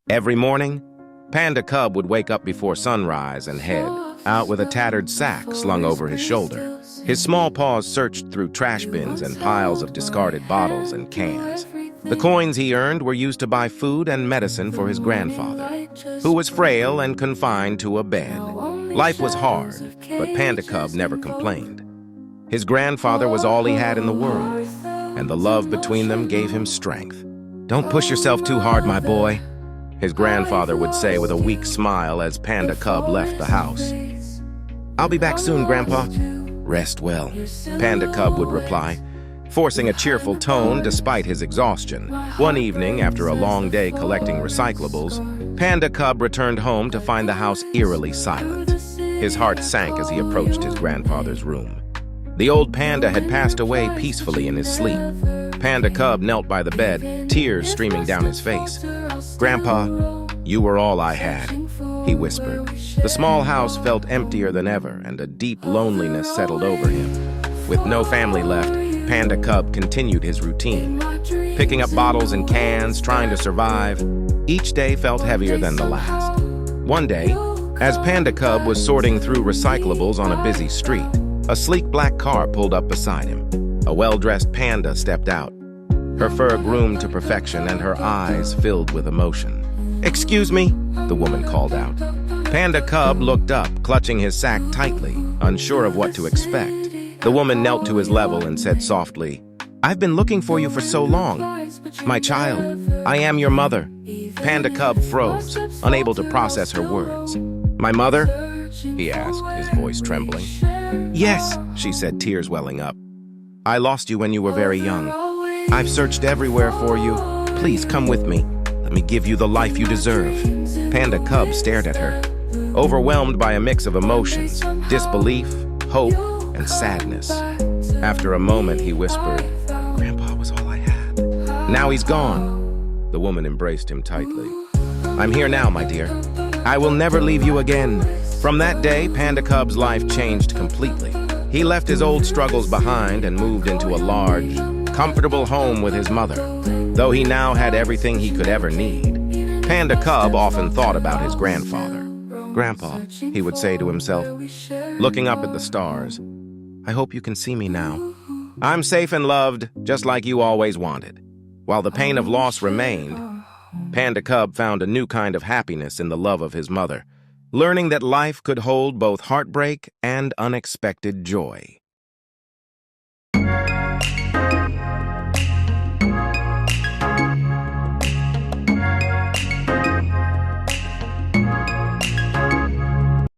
Every morning, Panda Cub would wake up before sunrise and head out with a tattered sack slung over his shoulder. His small paws searched through trash bins and piles of discarded bottles and cans. The coins he earned were used to buy food and medicine for his grandfather, who was frail and confined to a bed. Life was hard, but Panda Cub never complained. His grandfather was all he had in the world, and the love between them gave him strength. "Don't push yourself too hard, my boy," his grandfather would say with a weak smile as Panda Cub left the house. "I'll be back soon, Grandpa." "Rest well," Panda Cub would reply, forcing a cheerful tone despite his exhaustion. One evening, after a long day collecting recyclables, Panda Cub returned home to find the house eerily silent. His heart sank as he approached his grandfather's room. The old panda had passed away peacefully in his sleep. Panda Cub knelt by the bed, tears streaming down his face. "Grandpa, you were all I had," he whispered. The small house felt emptier than ever, and a deep loneliness settled over him. With no family left, Panda Cub continued his routine, picking up bottles and cans, trying to survive. Each day felt heavier than the last. One day, as Panda Cub was sorting through recyclables on a busy street, a sleek black car pulled up beside him. A well-dressed panda stepped out, her fur groomed to perfection and her eyes filled with emotion. "Excuse me," the woman called out. Panda Cub looked up, clutching his sack tightly, unsure of what to expect. The woman knelt to his level and said softly, "I've been looking for you for so long. My child, I am your mother." Panda Cub froze, unable to process her words. "My mother?" he asked, his voice trembling. "Yes," she said, tears welling up. "I lost you when you were very young. I've searched everywhere for you. Please come with me. Let me give you the life you deserve." Panda Cub stared at her, overwhelmed by a mix of emotions, disbelief, hope, and sadness. After a moment, he whispered, "Grandpa was all I had. Now he's gone." The woman embraced him tightly. "I'm here now, my dear. I will never leave you again." From that day, Panda Cub's life changed completely. He left his old struggles behind and moved into a large, comfortable home with his mother. Though he now had everything he could ever need, Panda Cub often thought about his grandfather. "Grandpa," he would say to himself, looking up at the stars, "I hope you can see me now. I'm safe and loved, just like you always wanted." While the pain of loss remained, Panda Cub found a new kind of happiness in the love of his mother, learning that life could hold both heartbreak and unexpected joy.